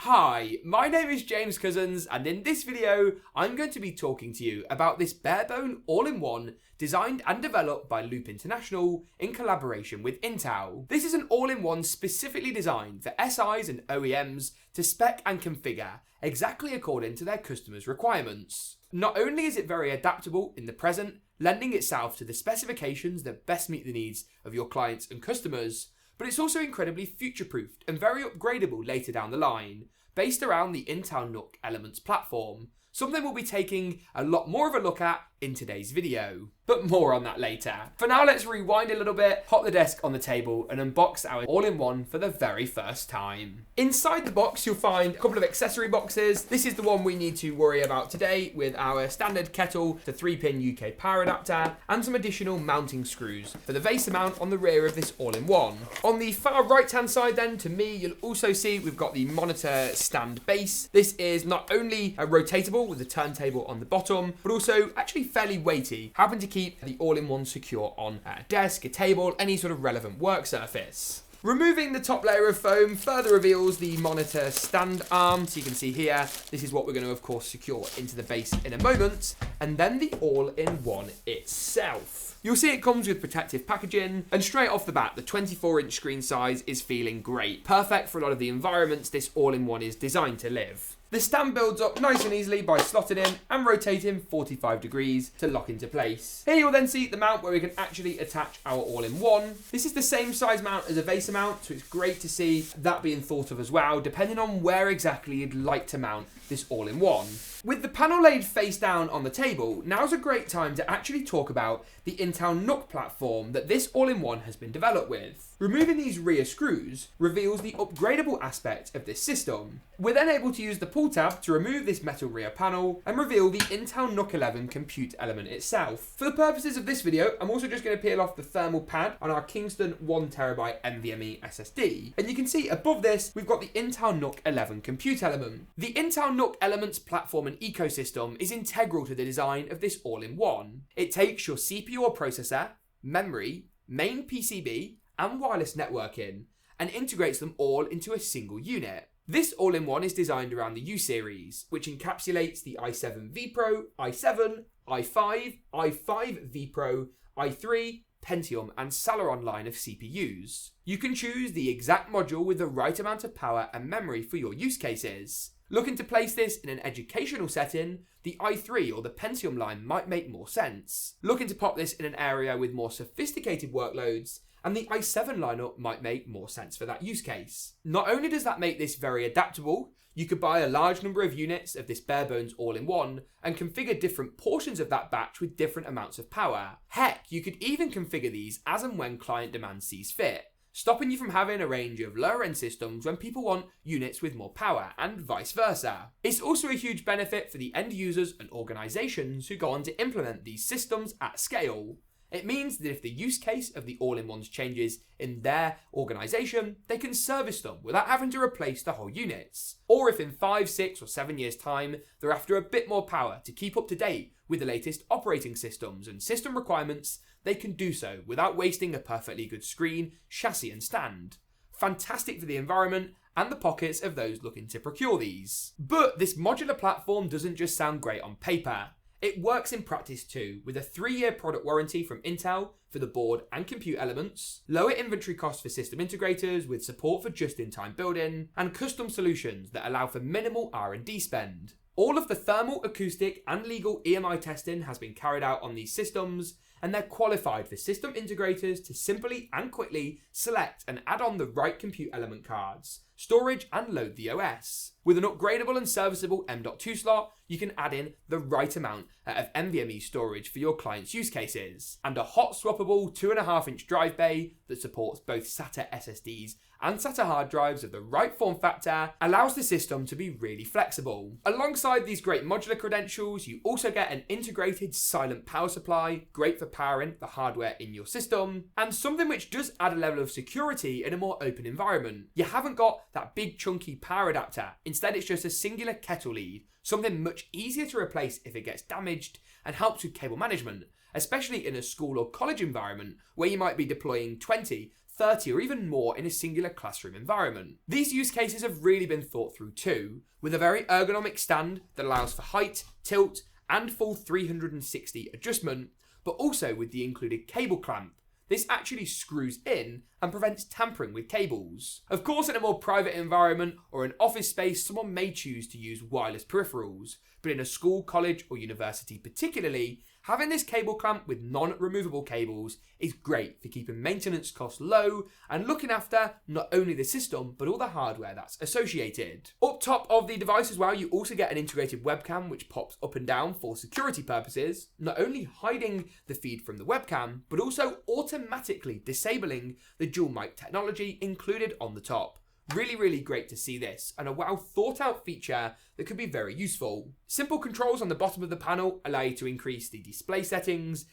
Hi, my name is James Cousins, and in this video, I'm going to be talking to you about this barebone all-in-one designed and developed by Loop International in collaboration with Intel. This is an all-in-one specifically designed for SIs and OEMs to spec and configure exactly according to their customers' requirements. Not only is it very adaptable in the present, lending itself to the specifications that best meet the needs of your clients and customers, but it's also incredibly future-proofed and very upgradable later down the line, based around the Intel NUC Elements platform, something we'll be taking a lot more of a look at in today's video. But more on that later. For now, let's rewind a little bit, pop the desk on the table, and unbox our all-in-one for the very first time. Inside the box, you'll find a couple of accessory boxes. This is the one we need to worry about today, with our standard kettle, the 3-pin UK power adapter, and some additional mounting screws for the VESA mount on the rear of this all-in-one. On the far right-hand side then, to me, you'll also see we've got the monitor stand base. This is not only rotatable with the turntable on the bottom, but also actually fairly weighty, helping to keep the all-in-one secure on a desk, a table, any sort of relevant work surface. Removing the top layer of foam further reveals the monitor stand arm. So you can see here, this is what we're going to, of course, secure into the base in a moment. And then the all-in-one itself. You'll see it comes with protective packaging, and straight off the bat, the 24-inch screen size is feeling great. Perfect for a lot of the environments this all-in-one is designed to live. The stand builds up nice and easily by slotting in and rotating 45 degrees to lock into place. Here you'll then see the mount where we can actually attach our all-in-one. This is the same size mount as a VESA mount, so it's great to see that being thought of as well, depending on where exactly you'd like to mount this all-in-one. With the panel laid face down on the table, now's a great time to actually talk about the Intel NUC platform that this all-in-one has been developed with. Removing these rear screws reveals the upgradable aspect of this system. We're then able to use the pull tab to remove this metal rear panel and reveal the Intel NUC 11 compute element itself. For the purposes of this video, I'm also just going to peel off the thermal pad on our Kingston 1TB NVMe SSD. And you can see above this, we've got the Intel NUC 11 compute element. The Intel NUC Elements platform and ecosystem is integral to the design of this all-in-one. It takes your CPU or processor, memory, main PCB, and wireless networking, and integrates them all into a single unit. This all-in-one is designed around the U series, which encapsulates the i7 vPro, i7, i5, i5 vPro, i3, Pentium, and Celeron line of CPUs. You can choose the exact module with the right amount of power and memory for your use cases. Looking to place this in an educational setting, the i3 or the Pentium line might make more sense. Looking to pop this in an area with more sophisticated workloads, and the i7 lineup might make more sense for that use case. Not only does that make this very adaptable, you could buy a large number of units of this bare bones all-in-one and configure different portions of that batch with different amounts of power. Heck, you could even configure these as and when client demand sees fit, stopping you from having a range of lower end systems when people want units with more power, and vice versa. It's also a huge benefit for the end users and organizations who go on to implement these systems at scale. It means that if the use case of the all-in-ones changes in their organization, they can service them without having to replace the whole units. Or if in 5, 6, or 7 years' time, they're after a bit more power to keep up to date with the latest operating systems and system requirements, they can do so without wasting a perfectly good screen, chassis, and stand. Fantastic for the environment and the pockets of those looking to procure these. But this modular platform doesn't just sound great on paper. It works in practice too, with a 3-year product warranty from Intel for the board and compute elements, lower inventory costs for system integrators with support for just-in-time building, and custom solutions that allow for minimal R&D spend. All of the thermal, acoustic, and legal EMI testing has been carried out on these systems, and they're qualified for system integrators to simply and quickly select and add on the right compute element cards, storage, and load the OS. With an upgradable and serviceable M.2 slot, you can add in the right amount of NVMe storage for your client's use cases, and a hot swappable 2.5-inch drive bay that supports both SATA SSDs and SATA hard drives of the right form factor allows the system to be really flexible. Alongside these great modular credentials, you also get an integrated silent power supply, great for powering the hardware in your system, and something which does add a level of security in a more open environment. You haven't got that big chunky power adapter. Instead, it's just a singular kettle lead, something much easier to replace if it gets damaged, and helps with cable management, especially in a school or college environment where you might be deploying 20, 30 or even more in a singular classroom environment. These use cases have really been thought through too, with a very ergonomic stand that allows for height, tilt, and full 360 adjustment, but also with the included cable clamp. This actually screws in and prevents tampering with cables. Of course, in a more private environment or an office space, someone may choose to use wireless peripherals, but in a school, college, or university particularly, having this cable clamp with non-removable cables is great for keeping maintenance costs low and looking after not only the system, but all the hardware that's associated. Up top of the device as well, you also get an integrated webcam which pops up and down for security purposes, not only hiding the feed from the webcam, but also automatically disabling the dual mic technology included on the top. Really great to see this, and a well thought out feature that could be very useful. Simple controls on the bottom of the panel allow you to increase the display settings,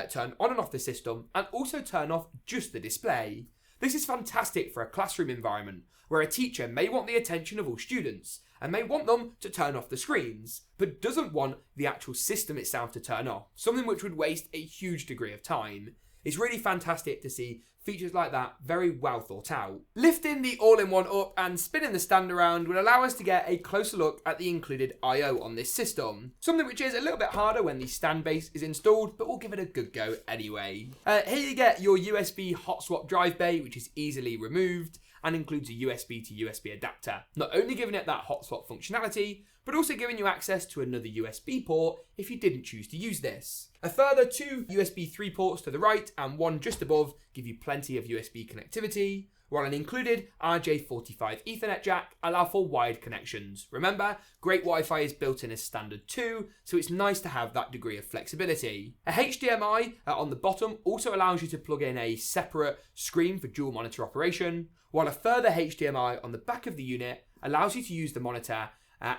turn on and off the system, and also turn off just the display. This is fantastic for a classroom environment where a teacher may want the attention of all students and may want them to turn off the screens, but doesn't want the actual system itself to turn off, something which would waste a huge degree of time. It's really fantastic to see features like that very well thought out. Lifting the all-in-one up and spinning the stand around will allow us to get a closer look at the included I/O on this system. Something which is a little bit harder when the stand base is installed, but we'll give it a good go anyway. Here you get your USB hot swap drive bay, which is easily removed and includes a USB to USB adapter, not only giving it that hot swap functionality, but also giving you access to another USB port if you didn't choose to use this. A further 2 USB 3 ports to the right and 1 just above give you plenty of USB connectivity, while an included RJ45 Ethernet jack allow for wired connections. Remember, great Wi-Fi is built in as standard too, so it's nice to have that degree of flexibility. A HDMI on the bottom also allows you to plug in a separate screen for dual monitor operation, while a further HDMI on the back of the unit allows you to use the monitor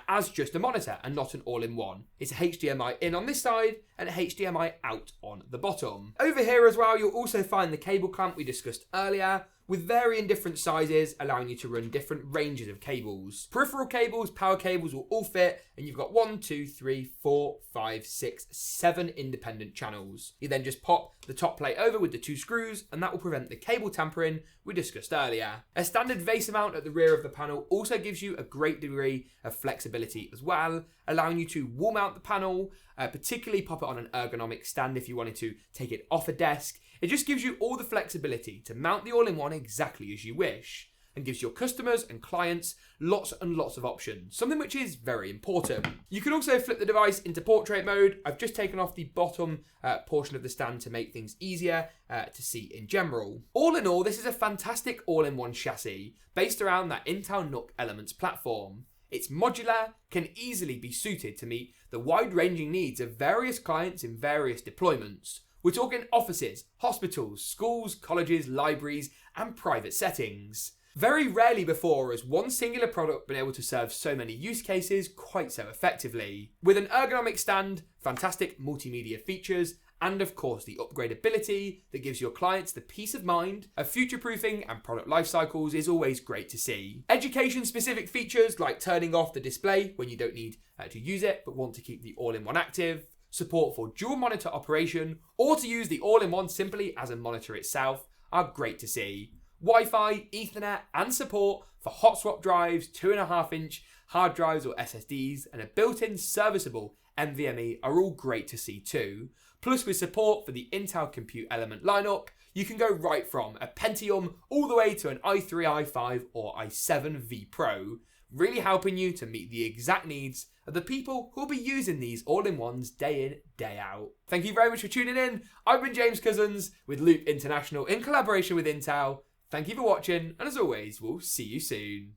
as just a monitor and not an all-in-one. It's a HDMI in on this side and a HDMI out on the bottom. Over here as well, you'll also find the cable clamp we discussed earlier, with varying different sizes, allowing you to run different ranges of cables. Peripheral cables, power cables will all fit, and you've got 1, 2, 3, 4, 5, 6, 7 independent channels. You then just pop the top plate over with the 2 screws, and that will prevent the cable tampering we discussed earlier. A standard vase mount at the rear of the panel also gives you a great degree of flexibility as well, allowing you to wall mount the panel, particularly pop it on an ergonomic stand if you wanted to take it off a desk. It just gives you all the flexibility to mount the all-in-one exactly as you wish, and gives your customers and clients lots and lots of options, something which is very important. You can also flip the device into portrait mode. I've just taken off the bottom portion of the stand to make things easier to see in general. All in all, this is a fantastic all-in-one chassis based around that Intel NUC Elements platform. It's modular, can easily be suited to meet the wide-ranging needs of various clients in various deployments. We're talking offices, hospitals, schools, colleges, libraries, and private settings. Very rarely before has one singular product been able to serve so many use cases quite so effectively. With an ergonomic stand, fantastic multimedia features, and of course the upgradability that gives your clients the peace of mind of future-proofing and product life cycles is always great to see. Education-specific features like turning off the display when you don't need to use it but want to keep the all-in-one active, support for dual monitor operation, or to use the all-in-one simply as a monitor itself are great to see. Wi-Fi, Ethernet, and support for hot swap drives, 2.5-inch hard drives or SSDs, and a built-in serviceable NVMe are all great to see too. Plus, with support for the Intel Compute Element lineup, you can go right from a Pentium all the way to an i3, i5, or i7 V Pro, really helping you to meet the exact needs of the people who'll be using these all-in-ones day in, day out. Thank you very much for tuning in. I've been James Cousins with Loop International in collaboration with Intel. Thank you for watching, and as always, we'll see you soon.